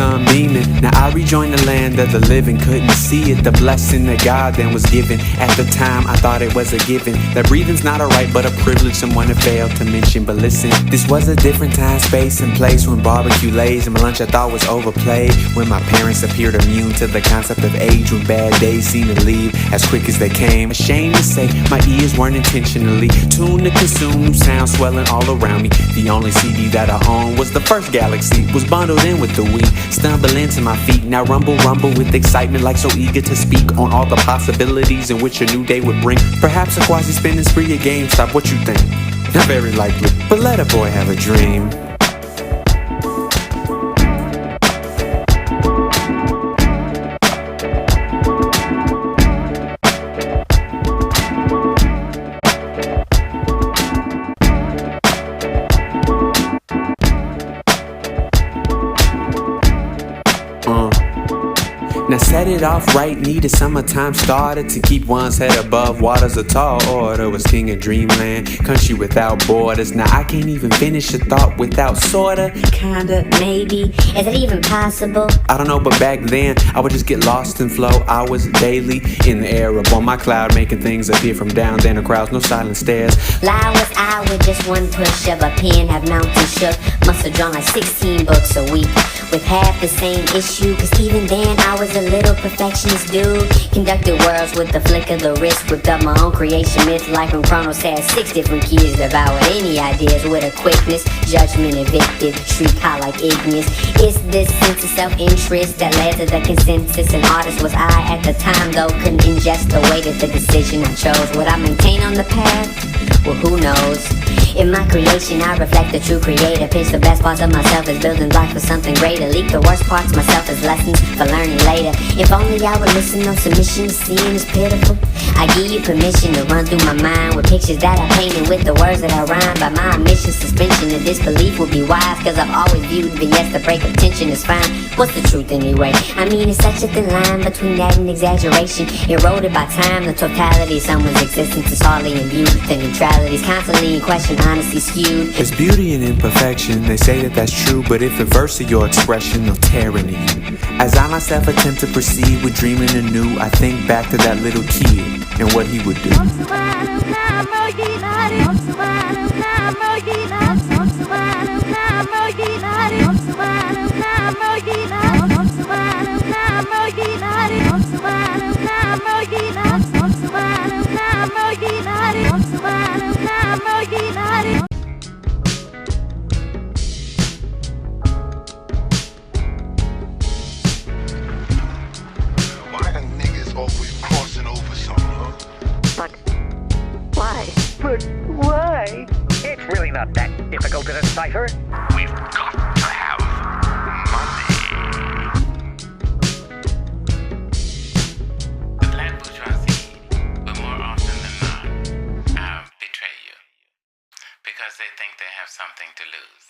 sun beaming. Now I rejoined the land of the living. Couldn't see it, the blessing that God then was given. At the time I thought it was a given, that breathing's not a right but a privilege someone had failed to mention. But listen, this was a different time, space and place, when barbecue lays and my lunch I thought was overplayed, when my parents appeared immune to the concept of age, when bad days seemed to leave as quick as they came. Ashamed to say my ears weren't intentionally tuned to consume new sounds swelling all around me. The only CD that I owned was the first Galaxy, was bundled in with the Wii. Stumbling to my feet, now rumble with excitement, like so eager to speak on all the possibilities in which a new day would bring. Perhaps a quasi spending spree at GameStop, what you think? Not very likely, but let a boy have a dream. Now set it off right, needed summertime started to keep one's head above water's a tall order. Was king of dreamland, country without borders. Now I can't even finish a thought without sorta, kinda, maybe, is it even possible? I don't know, but back then I would just get lost and flow hours daily in the air up on my cloud, making things appear from down there in the crowds, no silent stares. Lie was I with just one push of a pen, have mountains shook. Must have drawn like 16 books a week with half the same issue, cause even then I was a little perfectionist dude. Conducted worlds with the flick of the wrist, whipped up my own creation myth, like when Kronos had 6 different keys, devoured any ideas with a quickness. Judgment evicted, shriek high like igneous. It's this sense of self-interest that led to the consensus. An artist was I at the time, though couldn't ingest the weight of the decision I chose. Would I maintain on the path? Well, who knows? In my creation, I reflect the true creator. Pitch the best parts of myself as building blocks for something greater. Leak the worst parts of myself as lessons for learning later. If only I would listen, no submission to seeing is pitiful. I give you permission to run through my mind with pictures that I painted with the words that I rhyme. By my omission, suspension of disbelief would be wise, cause I've always viewed vignettes to break up tension is fine. What's the truth anyway? I mean, it's such a thin line between that and exaggeration. Eroded by time, the totality of someone's existence is hardly in view. The neutrality's constantly in question, honesty skewed. There's beauty in imperfection, they say that that's true, but if the verse of your expression, they'll tear into you. As I myself attempt to proceed with dreaming anew, I think back to that little kid and what he would do. But why? It's really not that difficult to decipher. We've got to have money. The black bourgeoisie will more often than not betray you because they think they have something to lose.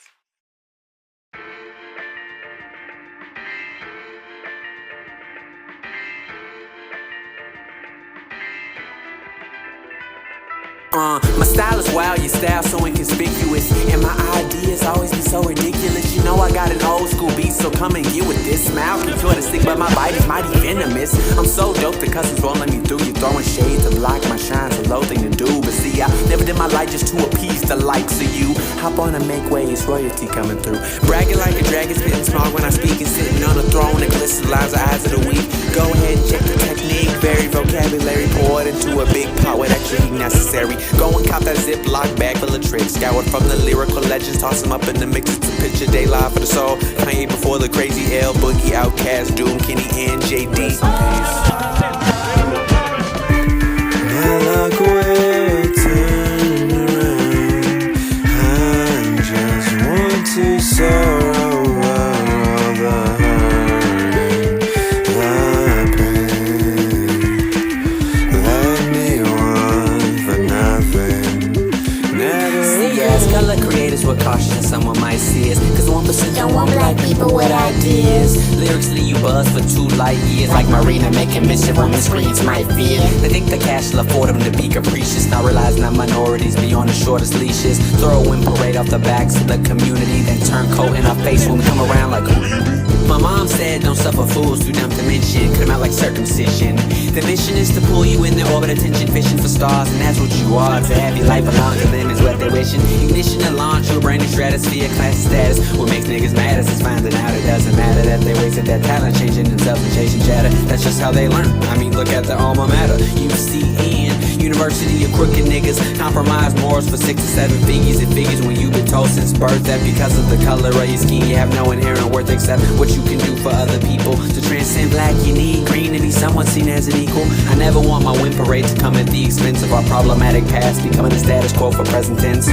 My style is wild, your style so inconspicuous, and my ideas always be so ridiculous. You know I got an old school beat, so come and get with this. Smile can cure the sick, but my bite is mighty venomous. I'm so dope, the cousins won't let me through. You're throwing shade to block my shine's a low thing to do. But see, I never did my light just to appease the likes of you. Hop on and make waves, royalty coming through. Bragging like a dragon, spitting smart when I speak, and sitting on a throne and glisten lines of eyes of the weak. Go ahead and check the technique, very vocabulary, pour it into a big pot with extra heat necessary. Go and cop that Ziploc bag full of tricks, scoured from the lyrical legends, toss them up in the mix. It's a picture day live for the soul. Kanye before the crazy L, Boogie, Outkast, Doom, Kenny, and G.T.D.L. Now look where it turned around. I just want to sorrow all the hurt and the pain. Let me want for nothing. Never see as color creators were cautious and someone might see us, cause 1% don't want black people with ideas. Lyrically you buzz for 2 light years, like Marina making mischief on the screens might fear. They think the cash will afford them to be capricious, not realizing that minorities be on the shortest leashes. Throw a wind parade off the backs of the community, then turn coat in our face when we come around like My mom said don't suffer fools, too dumb to mention. Cut 'em out like circumcision. The mission is to pull you in their orbit attention, fishing for stars, and that's what you are. To have your life belong to them is what they're wishing. Ignition to launch to a brand new stratosphere, class status. What makes niggas mad is finding out it doesn't matter that they wasted their talent, changing themselves and chasing chatter. That's just how they learn. I mean, look at the alma mater, UCN, University of Crooked Niggas. Compromise morals for 6 to 7 figures. It figures when you've been told since birth that because of the color of your skin you have no inherent worth except what you can do for other people. To transcend black you need green to be somewhat seen as an equal. I never want my win parade to come at the expense of our problematic past becoming the status quo for present tense.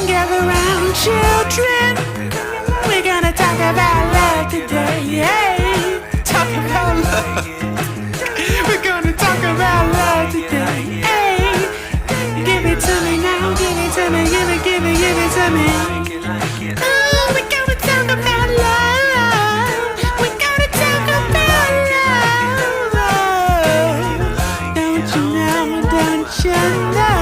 Gather round, children. We're gonna talk about love today. Hey, talk about love. We're gonna talk about love today. Hey, give it to me now. Give it to me. Give it to me. Oh, we're gonna talk about love. We're gonna talk about love. Don't you know? Don't you know?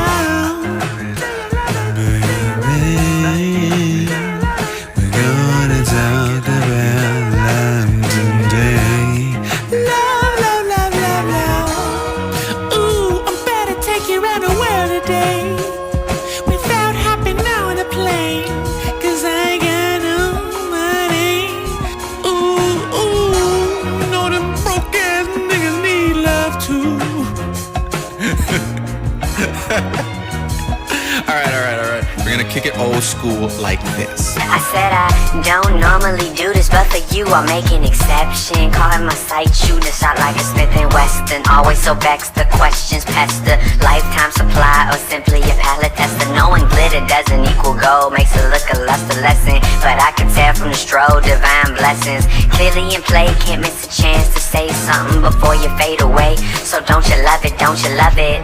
Alright. We're gonna kick it old school like this. I said I don't normally do this, but for you I'll make an exception. Calling my sight, shooting a shot like a Smith & Weston. Always so vexed, the questions past the lifetime supply or simply a palate tester. Knowing glitter doesn't equal gold makes it look a luster lesson, but I can tell from the stroll divine blessings. Clearly in play, can't miss a chance to say something before you fade away. So don't you love it, don't you love it?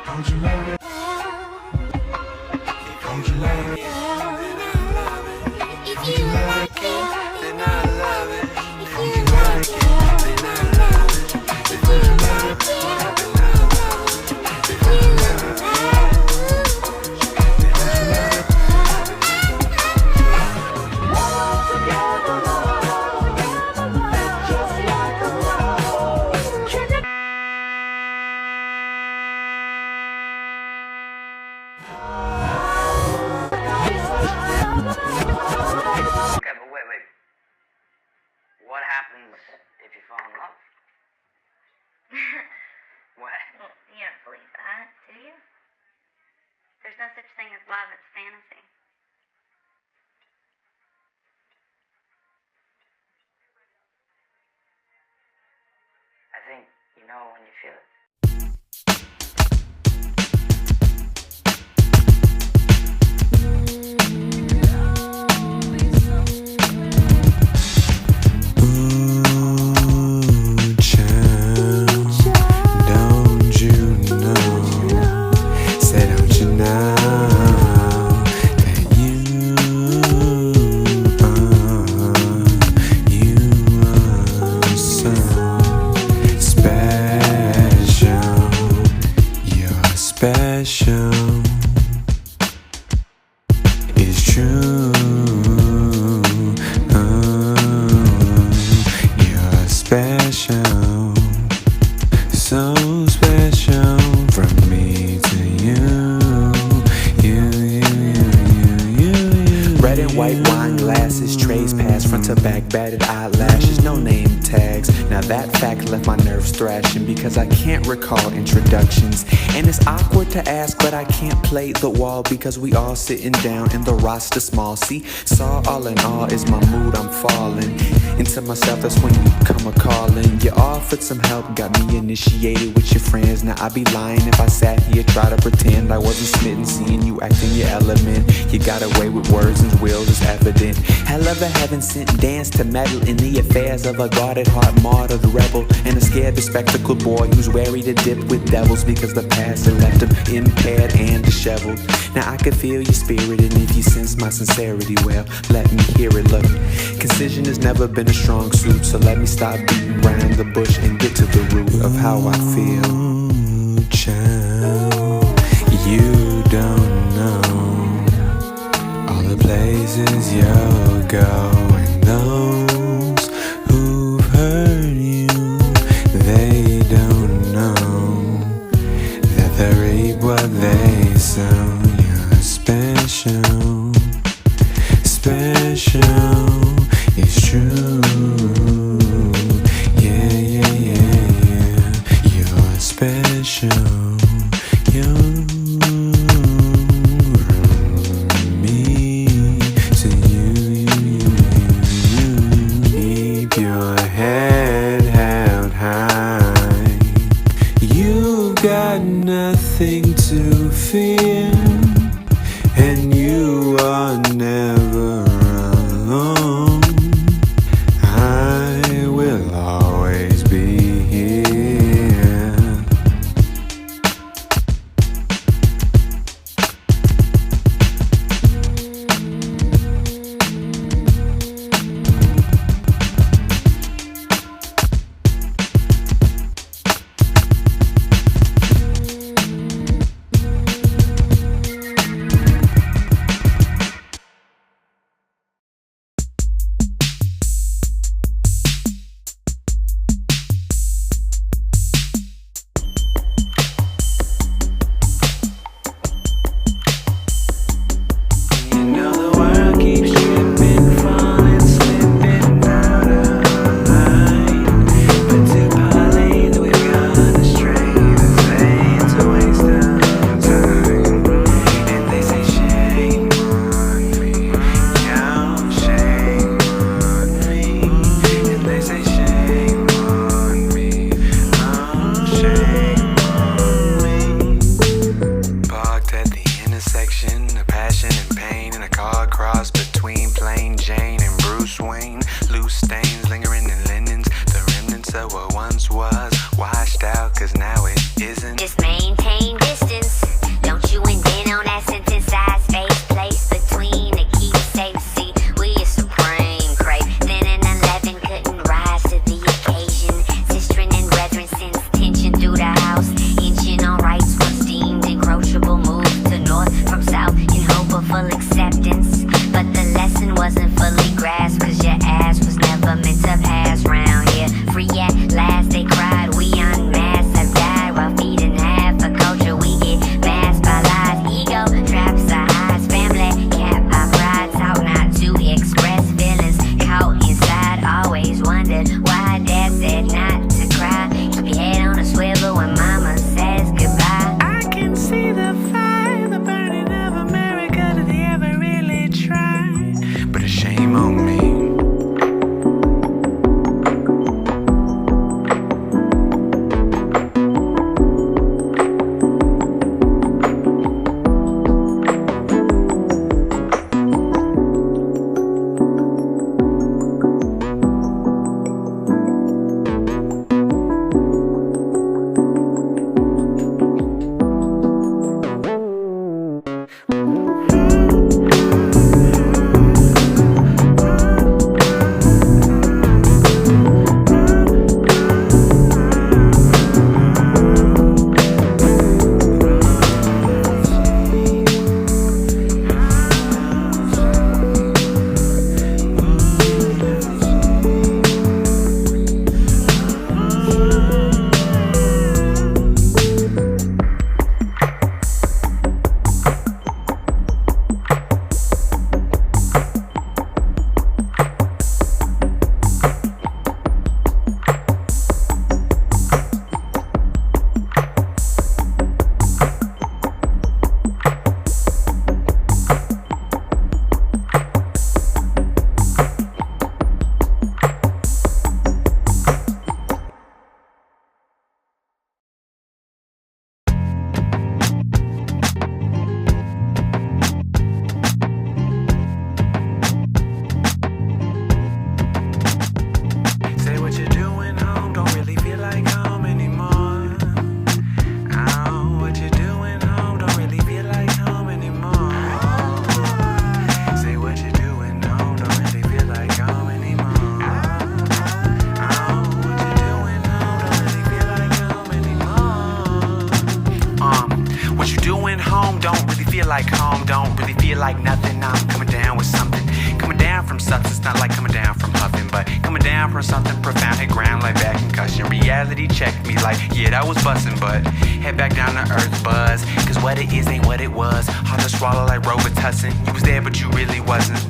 Don't you love it? Don't you love it? If you like it, then I love it. If you like it, then I love it. If you like it, then I love it. If you like it, then I love it. Okay, but wait. What happens if you fall in love? What? Well, you don't believe that, do you? There's no such thing as love, it's fantasy. I think you know when you feel it. Special is true. You're special, so special from me to you. Red and white wine glasses, trays passed front to back, batted eyelashes, no name tags. Now that fact left my nerves thrashing because I can't recall introductions, and it's awkward to to ask, but I can't play the wall because we all sitting down and the roster small. See, saw all in all is my mood, I'm falling into myself, that's when you come a-calling. You offered some help, got me initiated with your friends. Now I'd be lying if I sat here, try to pretend I wasn't smitten, seeing you acting your element. You got away with words and wills, it's evident. Hell of a heaven sent dance to meddle in the affairs of a guarded heart, martyred rebel, and a scared bespectacled boy who's wary to dip with devils because the past had left him impaired and disheveled. Now I can feel your spirit, and if you sense my sincerity, well, let me hear it. Look, concision has never been a strong suit, so let me stop beating around the bush and get to the root of how I feel. Ooh, child, you don't know all the places you'll go, and those who've hurt you, they don't know that they reap what they sow. You're special, special, it's true. Yeah, yeah, yeah, yeah. You're special. You're me to you. Keep your head held high. You've got nothing to fear, and you are never alone. I will always be here. going home, don't really feel like home, don't really feel like nothing. I'm coming down with something, coming down from substance, not like coming down from huffing, but coming down from something profound, hit ground like back concussion. Reality checked me like, yeah, that was bustin', but head back down to earth, buzz, cause what it is ain't what it was. Hard to swallow like Robitussin. You was there, but you really wasn't.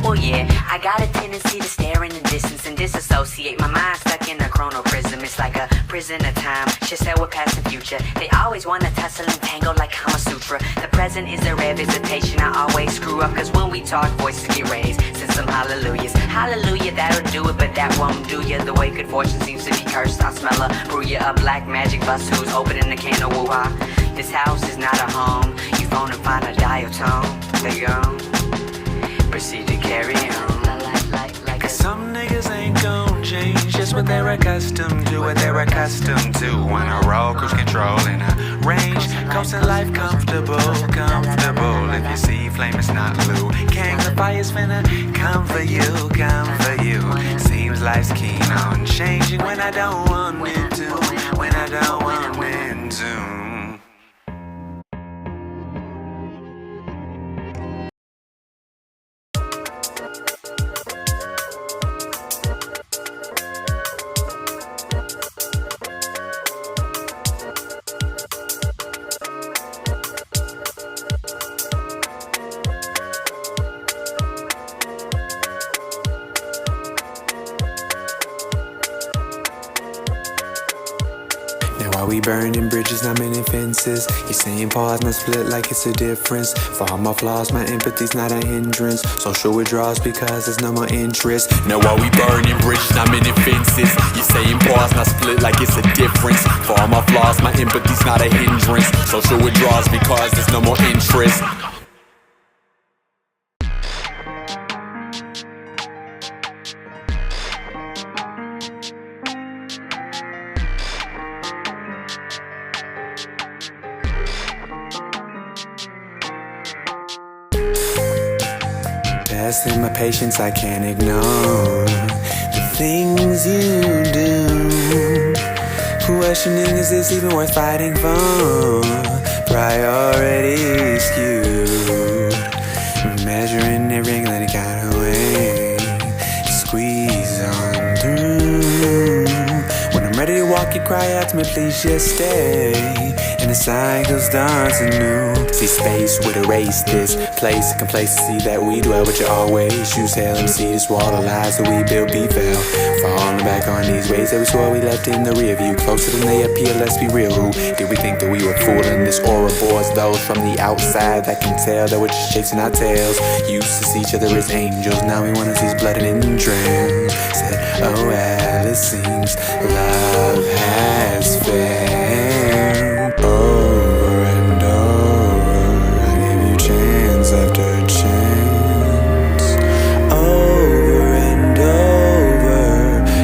Well, yeah, I got a tendency to stare in the distance and disassociate. My mind stuck in a chrono prism. It's like a prison of time. Shit said with past and future. They always want to tussle and tangle like Kama Sutra. The present is a rare visitation. I always screw up, cause when we talk, voices get raised. Send some hallelujahs. Hallelujah, that'll do it, but that won't do ya. The way good fortune seems to be cursed. I smell a brew ya, a black magic bus who's opening a can of woo-ha. This house is not a home. You phone and find a dial tone. There you go. Proceed to carry on. Cause some niggas ain't gon' change just what they're accustomed to, what they're accustomed to. Wanna roll, cruise control in a range, coasting life comfortable, comfortable. If you see flame, it's not blue. Gang, the fire's finna come for you, come for you. Seems life's keen on changing when I don't want it to, when I don't want it to. While we burning bridges, not many fences. You're saying pause, not split like it's a difference. For all my flaws, my empathy's not a hindrance. Social withdrawals because there's no more interest. Now while we burning bridges, not many fences. You're saying pause, not split like it's a difference. For all my flaws, my empathy's not a hindrance. Social withdrawals because there's no more interest. Testing my patience, I can't ignore the things you do. Questioning, is this even worth fighting for? Priorities skewed. Measuring every any kind of way. Squeeze on through. When I'm ready to walk, you cry out to me, please just stay. And the cycle starts anew. See, space would erase this place of complacency that we dwell, but you always choose hell and see this wall of lies that we built be fell. Falling back on these ways that we swore we left in the rear view. Closer than they appear, let's be real. Who did we think that we were fooling? This aura bores those from the outside that can tell that we're just chasing our tails. Used to see each other as angels, now we wanna see blood and entrails. Said, oh well, it seems love has failed. Over and over, I give you chance after chance. Over and over,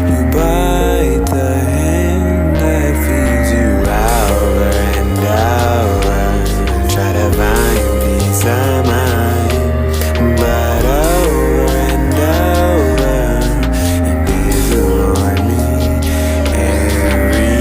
you bite the hand that feeds you. Over and over, try to find peace of mind, but over and over, you disappoint me every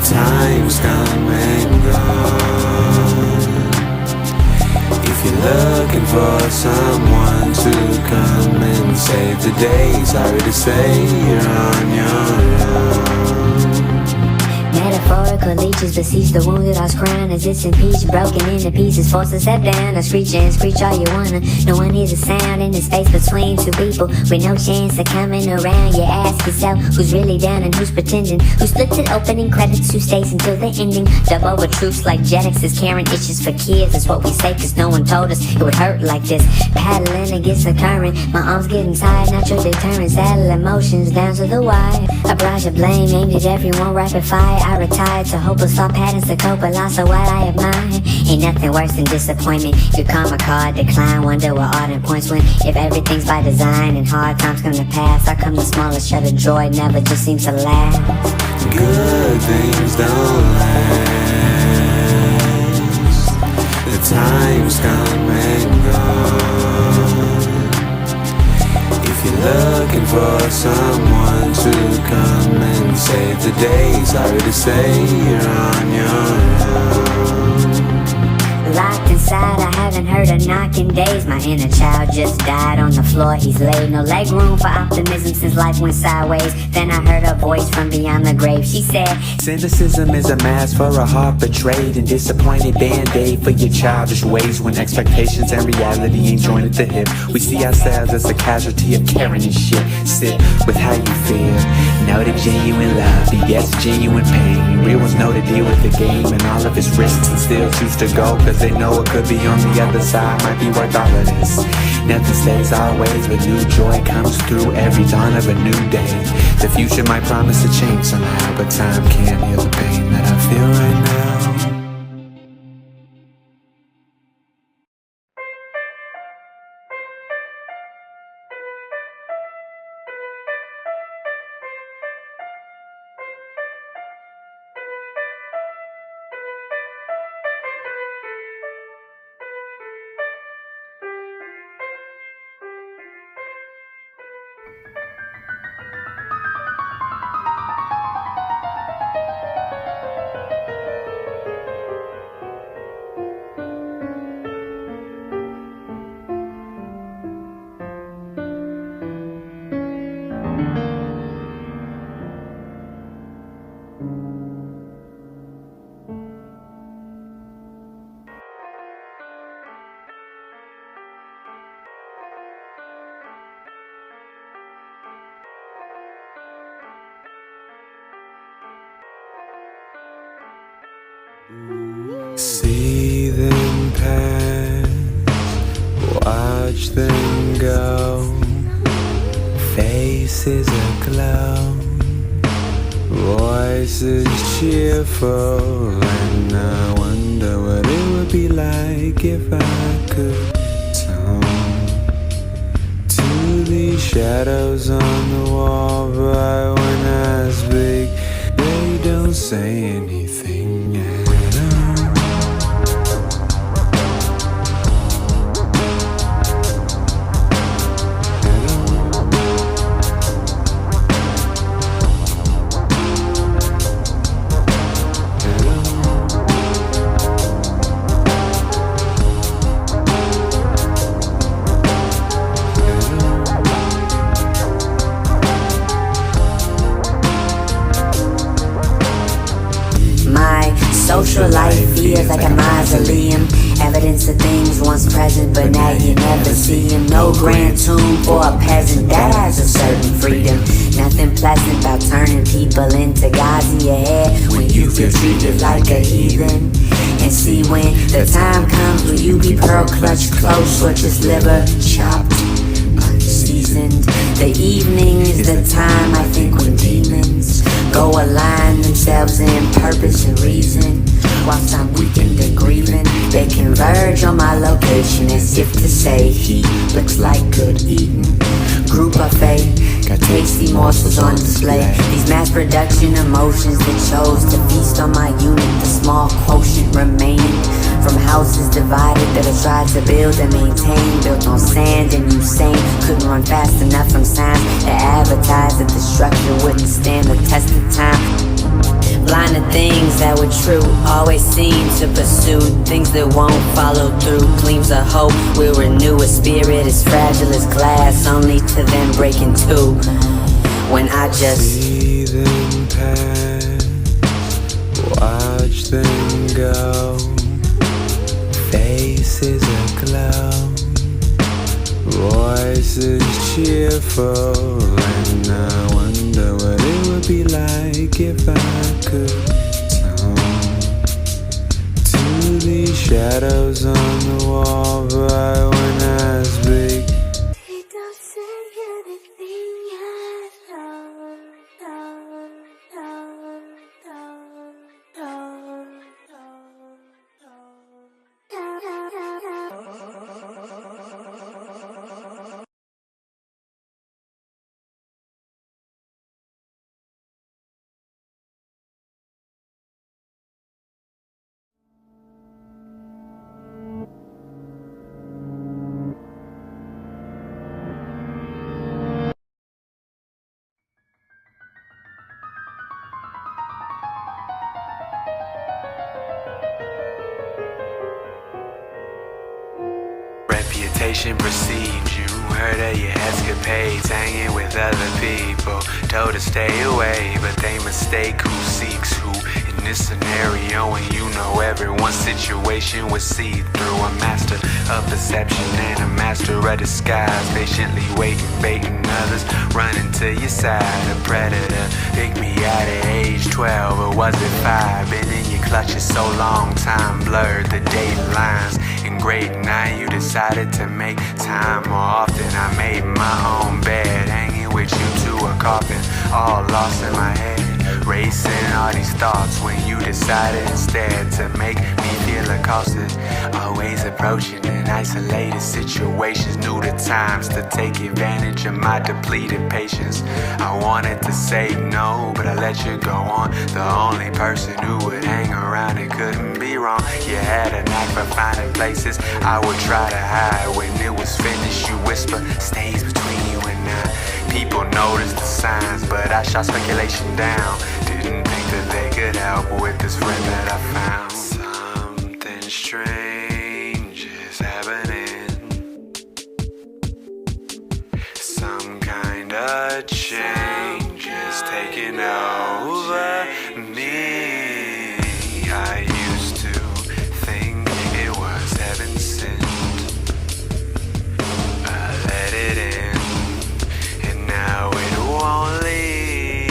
time's come and gone. If you're looking for someone to come and save the day, sorry to say you're on your own. Metaphorical leeches besiege the wound that I was crying as it's impeached, broken into pieces, forced to step down. I screech and screech all you wanna. No one hears a sound in the space between two people with no chance of coming around. You ask yourself who's really down and who's pretending, who splits at opening credits, who stays until the ending. Dub over truths like Jetix is carrying issues for kids. That's what we say cause no one told us it would hurt like this. Paddling against the current, my arms getting tired, not your deterrent. Saddle emotions down to the wire. A barrage of blame aimed at everyone, rapid fire. I retired to hopeless thought patterns to cope, but lost of what I admire. Ain't nothing worse than disappointment. You karma card decline, wonder what ardent points when. If everything's by design and hard times come to pass, how come the smallest shut of joy never just seems to last? Good things don't last. The time's come and gone. If you're looking for someone to come and save the day, sorry to say you're on your own. Locked inside, I haven't heard a knock in days. My inner child just died on the floor, he's laid. No leg room for optimism since life went sideways. Then I heard a voice from beyond the grave. She said, cynicism is a mask for a heart betrayed, and disappointed band-aid for your childish ways. When expectations and reality ain't joined at the hip, we see ourselves as a casualty of caring and shit. Sit with how you feel. Know that genuine love begets genuine pain. Real ones know to deal with the game and all of its risks, and still choose to go cause they know it could be on the other side. Might be worth all of this. Nothing stays always, but new joy comes through every dawn of a new day. The future might promise to change somehow, but time can't heal the pain that I feel right now. See them pass, watch them go, faces aglow, voices cheerful, and I wonder what it would be like if I could tone to these shadows on the wall. But when I speak, they don't say anything at all. Social life feels like a mausoleum, evidence of things once present but now you never see them. No grand tomb for a peasant that has a certain freedom. Nothing pleasant about turning people into gods in your head when you feel treated like a heathen. And see when the time comes, will you be pearl clutched close or just liver chopped, unseasoned? The evening is the time, I think, when demons go align themselves in purpose and reason. Whilst I'm weakened and grieving, they converge on my location as if to say he looks like good eating. Group buffet, got tasty morsels on display. These mass production emotions that chose to feast on my unit, the small quotient remaining from houses divided that I tried to build and maintain, built on sand and Usain couldn't run fast enough from signs that advertised that the structure wouldn't stand the test of time. Blind to things that were true always seem to pursue things that won't follow through. Gleams of hope will renew a spirit as fragile as glass, only to then break in two. When I just see them pass, watch them go, faces aglow, voices cheerful, and I wonder what it would be like if I could turn to these shadows on the wall, bright when I speak. They don't say anything at all. Reputation perceived you, heard of your escapades, hanging with other people, told to stay away, but they mistake who seeks who. In this scenario, when you know everyone's situation was see through, a master of perception and a master of disguise, patiently waiting, baiting others, running to your side. A predator picked me at age 12, or was it 5? Been in your clutches so long, time blurred the date lines. In grade 9, you decided to make time more often. I made my own bed, hanging with you to a coffin, all lost in my head, racing all these thoughts when you decided instead to make me feel accosted. Always approaching in isolated situations, knew the times to take advantage of my depleted patience. I wanted to say no, but I let you go on. The only person who would hang around, it couldn't be wrong. You had a knack for finding places I would try to hide. When it was finished, you whisper, stays between you and I. People noticed the signs, but I shot speculation down. Didn't think that they could help with this friend that I found. Something strange is happening. Some kind of change is taking over me. I used to think it was heaven sent. I let it in, and now it won't leave.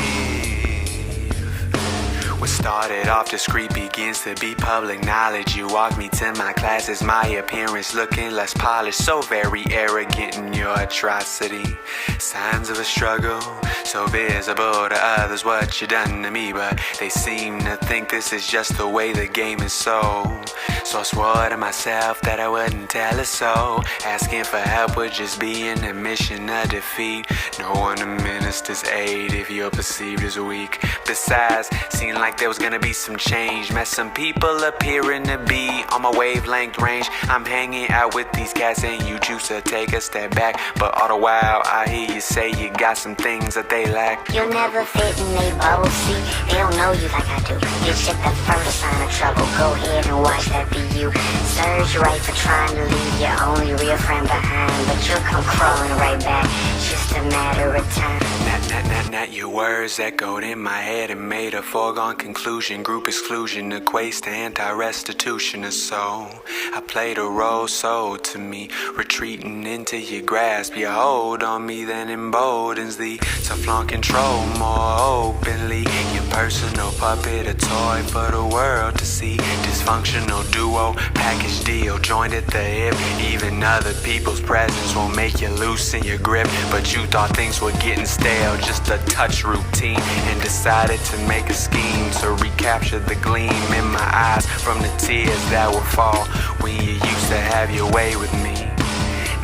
What started off discreet begins to be public knowledge. You walked me to my classes, my appearance looking less polished, so very arrogant in your atrocity. Signs of a struggle, so visible to others what you done to me, but they seem to think this is just the way the game is sold. So I swore to myself that I wouldn't tell it so. Asking for help would just be an admission of defeat. No one to minister's aid if you're perceived as weak. Besides, seemed like there was gonna be some change. Met some people appearing to be on my wavelength range. I'm hanging out with these cats and you choose to take a step back, but all the while I hear you say you got some things that they lack. You'll never fit in they bubble, see, they don't know you like I do. You're shit the first sign of trouble, go ahead and watch that be you. Serves you right for trying to leave your only real friend behind, but you'll come crawling right back, it's just a matter of time. Not your words echoed in my head and made a foregone conclusion. Group exclusion equates to anti-restitution, or so I played a role sold to me, retreating into your grasp. Your hold on me then emboldens thee to flaunt control more openly. Your personal puppet, a toy for the world to see. Dysfunctional duo, package deal, joined at the hip. Even other people's presence will make you loosen your grip, but you thought things were getting stale, just a touch routine, and decided to make a scheme to recapture the gleam in my eyes from the tears that would fall when you used to have your way with me.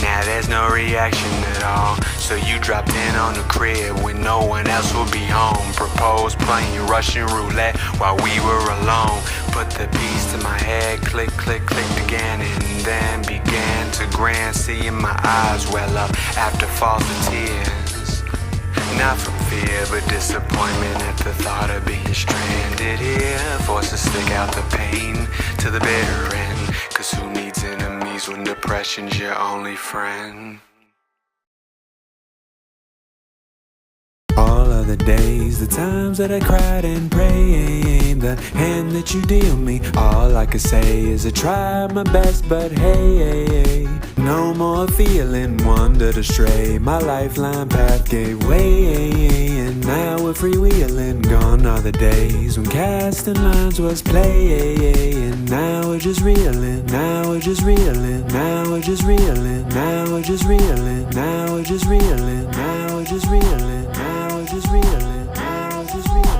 Now there's no reaction at all, so you dropped in on the crib when no one else would be home. Proposed playing Russian roulette while we were alone. Put the piece to my head, click, click, clicked again, and then began to grin, seeing my eyes well up after falls of tears. Not from fear, but disappointment at the thought of being stranded here, forced to stick out the pain to the bitter end. Cause who needs enemies when depression's your only friend? All of the days, the times that I cried and prayed, the hand that you deal me, all I could say is I tried my best, but hey, no more feeling wandered astray. My lifeline path gave way, and now we're freewheeling. Gone are the days when casting lines was play, and now we're just reeling, now we're just reeling, now we're just reeling, now we're just reeling, now we're just reeling, now we're just reeling, now we're just reeling, now we're just reeling.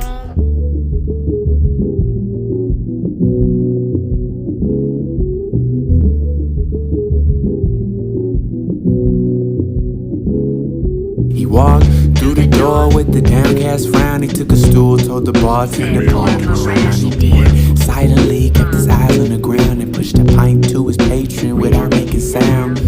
He walked through the door with the downcast frown. He took a stool, told the bartender pour him around. He did. Silently kept his eyes on the ground and pushed a pint to his patron without making sound.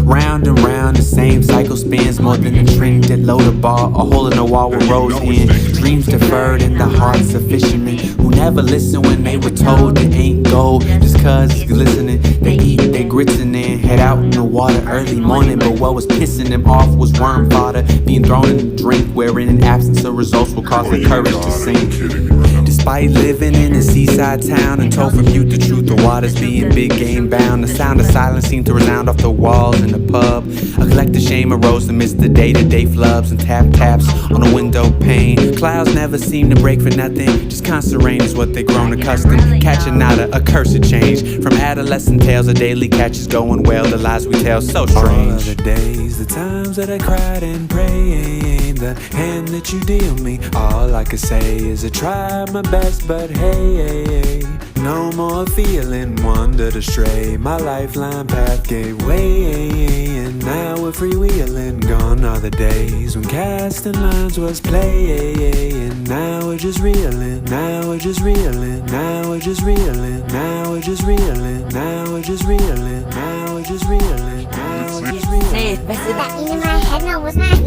Round and round, the same cycle spins. More than a drink that load a bar, a hole in the wall with rose in. Dreams deferred in the hearts of fishermen who never listen when they were told it ain't gold just cause it's glistening. They eat their grits and then head out in the water early morning. But what was pissing them off was worm fodder being thrown in the drink, wherein an absence of results will cause the courage to sink. Despite living in a seaside town and told from youth the truth, the waters being big game bound. The sound of silence seemed to resound off the walls in the pub. A collective shame arose amidst the day-to-day flubs and taps on the window pane. Clouds never seem to break for nothing, just constant rain is what they grown accustomed. Catching out a cursed change from adolescent tales of daily catches going well. The lies we tell so strange. All of the days, the times that I cried and prayed, the hand that you deal me, all I could say is I tried my best, but hey, no more feeling wandered astray. My lifeline path gave way, and now we're freewheeling. Gone are the days when casting lines was play, and now we're just reeling, now we're just reeling, now we're just reeling, now we're just reeling, now we're just reeling, now we're just reeling, now we're just reeling.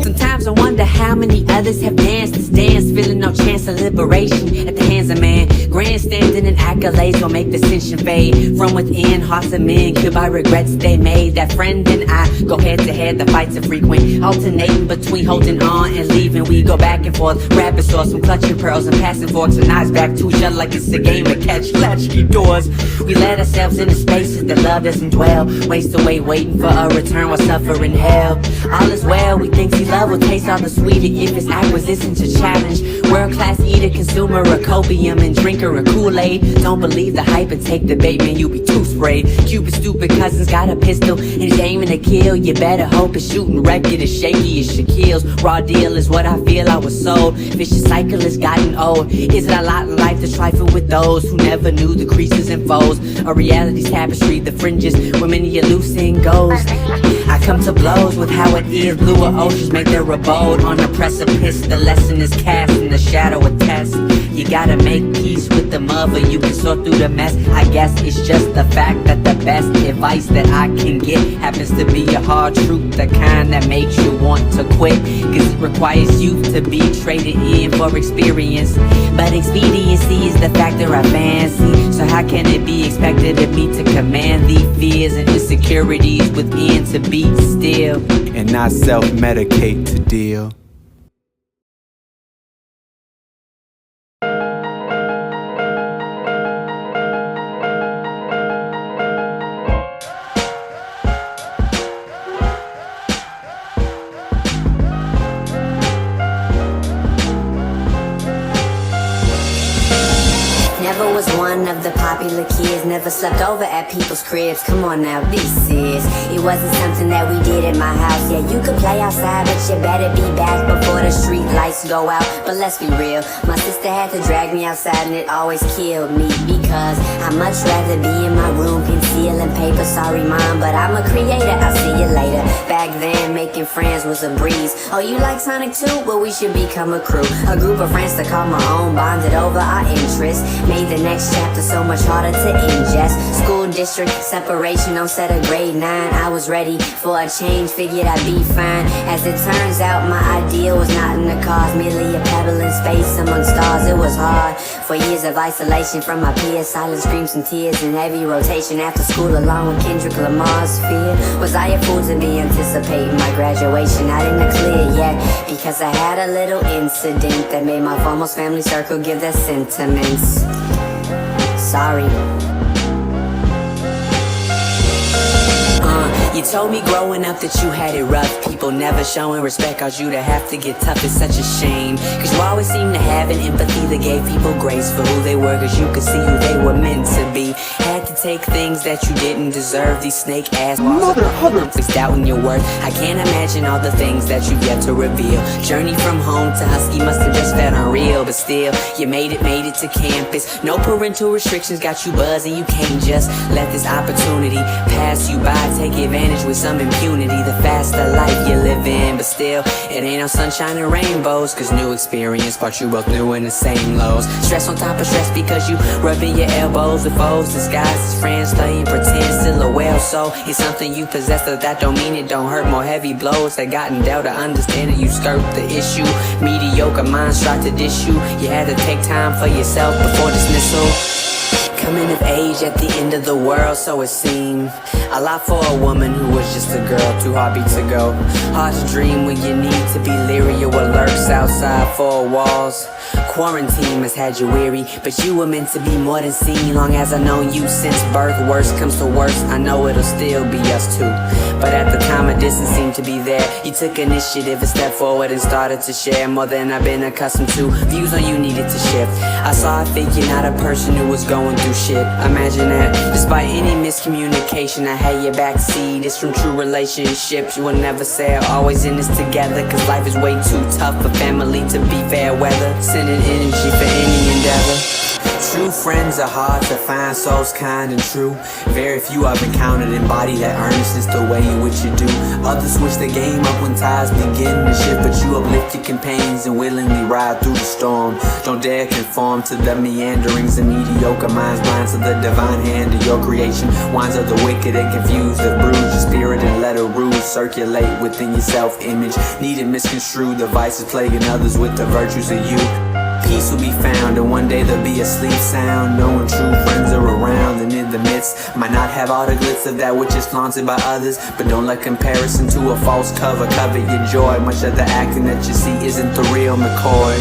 Sometimes I wonder how many others have danced this dance, feeling no chance of liberation at the hands of man. Grandstanding and accolades will make dissension fade from within. Hearts of men killed by regrets they made. That friend and I go head to head, the fights are frequent, alternating between holding on and leaving. We go back and forth, rapid source from clutching pearls and passing forks and knives back to each other like it's a game of catch latchkey doors. We let ourselves into spaces that love doesn't dwell, waste away waiting for a return while suffering hell. All is well, we think see love will taste all the sweeter if it's acquisition to challenge. World-class eater, consumer of copium and drinker of Kool-Aid. Don't believe the hype and take the bait, man, you be too sprayed. Cupid stupid cousin's got a pistol and he's aiming to kill. You better hope his shooting record is shaky as Shaquille's. Raw deal is what I feel I was sold. Vicious cycle has gotten old. Is it a lot in life to trifle with those who never knew the creases and foes? A reality's tapestry, the fringes where many a loose end goes. I come to blows with how it is. Bluer oceans make their abode on the precipice. The lesson is cast in the shadow of test. You gotta make peace with the mother, you can sort through the mess. I guess it's just the fact that the best advice that I can get happens to be a hard truth, the kind that makes you want to quit. Cause it requires youth to be traded in for experience. But expediency is the factor I fancy. So how can it be expected of me to command the fears and insecurities within to be still and not self-medicate to deal? Never was one of the popular kids, never slept over at people's cribs. Come on now, this is. It wasn't something that we did at my house. Yeah, you could play outside, but you better be back before the street lights go out. But let's be real, my sister had to drag me outside and it always killed me. Because I'd much rather be in my room, concealing paper. Sorry mom, but I'm a creator, I'll see you later. Back then, making friends was a breeze. Oh, you like Sonic too? Well, we should become a crew. A group of friends to call my own, bonded over our interests. Made the next chapter so much harder to ingest. School district separation on set of grade 9. I was ready for a change, figured I'd be fine. As it turns out, my ideal was not in the cars, merely a pebble in space among stars. It was hard For years of isolation from my peers, silent screams and tears and heavy rotation after school along with Kendrick Lamar's fear. Was I a fool to be anticipating my graduation? Not in the clear yet, because I had a little incident that made my foremost family circle give their sentiments. Sorry. You told me growing up that you had it rough. People never showing respect caused you to have to get tough. It's such a shame, cause you always seem to have an empathy that gave people grace for who they were, cause you could see who they were meant to be. Had to take things that you didn't deserve. These snake ass walls always doubting your worth. I can't imagine all the things that you've yet to reveal. Journey from home to Husky must have just felt unreal, but still, you made it to campus. No parental restrictions got you buzzing. You can't just let this opportunity pass you by. Take advantage with some impunity, the faster life you live in. But still, it ain't no sunshine and rainbows, cause new experience brought you both new in the same lows. Stress on top of stress because you rubbing your elbows with foes disguised as friends, playing pretend, still a well. So it's something you possess, but that don't mean it don't hurt. More heavy blows that gotten dealt to understand that you skirt the issue. Mediocre minds try to dish you. You had to take time for yourself before dismissal. Coming of age at the end of the world, so it seemed. A lot for a woman who was just a girl, too heartbeat to go. Hard to dream when you need to be leery of what lurks outside four walls. Quarantine has had you weary, but you were meant to be more than seen. Long as I've known you since birth, worst comes to worst, I know it'll still be us two. But at the time a distance seemed to be there. You took initiative, a step forward and started to share more than I've been accustomed to. Views on you needed to shift. I saw a figure, not a person who was going through shit. Imagine that, despite any miscommunication, I had your backseat. It's from true relationships. You will never say always in this together, cause life is way too tough for family to be fair weather. Sending energy for any endeavor. True friends are hard to find, souls kind and true. Very few I've encountered embody that earnestness the way in which you do. Others switch the game up when ties begin to shift, but you uplift your companions and willingly ride through the storm. Don't dare conform to the meanderings and mediocre minds, blind to the divine hand of your creation. Winds of the wicked and confused that bruise your spirit and let a ruse circulate within your self-image. Need to misconstrue the vices plaguing others with the virtues of you. Peace will be found, and one day there'll be a sleep sound, knowing true friends are around and in the midst. Might not have all the glitz of that which is flaunted by others, but don't let comparison to a false cover cover your joy. Much of the acting that you see isn't the real McCoy.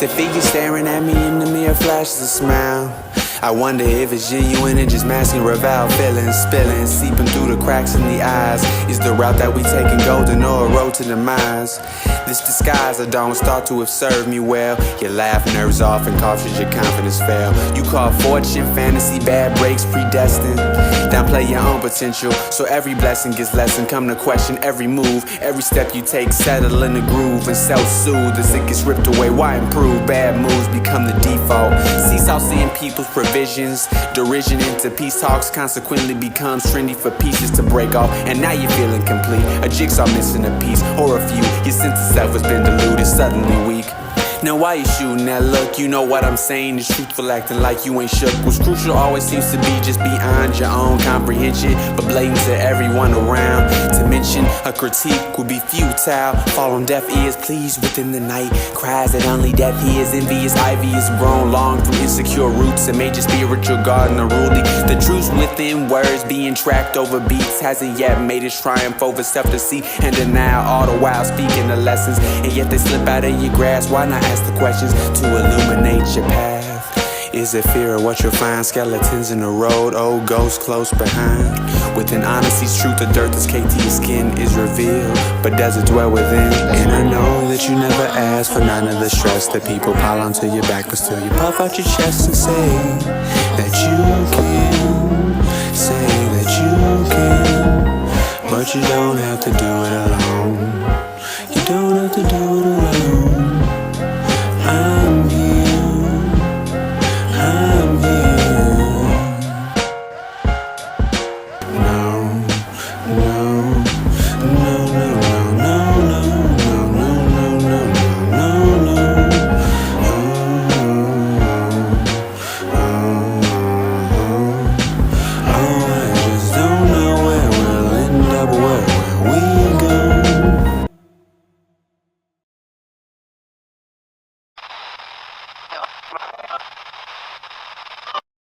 The figure staring at me in the mirror flashes a smile. I wonder if it's genuine and just masking reviled feelings, spilling, seeping through the cracks in the eyes. Is the route that we taking golden or a road to demise? This disguise I don't start to have served me well. Your laugh nerves off and coughs your confidence fail. You call fortune, fantasy, bad breaks, predestined. Downplay your own potential, so every blessing gets lessened. Come to question every move, every step you take. Settle in the groove and self-soothe as it gets ripped away. Why improve? Bad moves become the default. Seesaw seeing people's provisions, derision into peace talks consequently becomes trendy for pieces to break off. And now you're feeling complete, a jigsaw missing a piece or a few. Your sense of self has been diluted, suddenly weak. Now why you shooting that look? You know what I'm saying is truthful, acting like you ain't shook. What's crucial always seems to be just beyond your own comprehension, but blatant to everyone around. To mention a critique would be futile. Fall on deaf ears, please, within the night. Cries that only deaf hears. Envious ivy is grown long from insecure roots. A major spiritual garden unruly. The truth within words being tracked over beats hasn't yet made its triumph over self-deceit and denial, all the while speaking the lessons, and yet they slip out of your grasp. Why not ask the questions to illuminate your path? Is it fear of what you'll find? Skeletons in the road, old ghosts close behind. Within honesty's truth, the dirt that's caked to your skin is revealed, but does it dwell within? And I know that you never ask for none of the stress that people pile onto your back, but still you puff out your chest and say that you can. Say that you can, but you don't have to do it alone. You don't have to do it alone.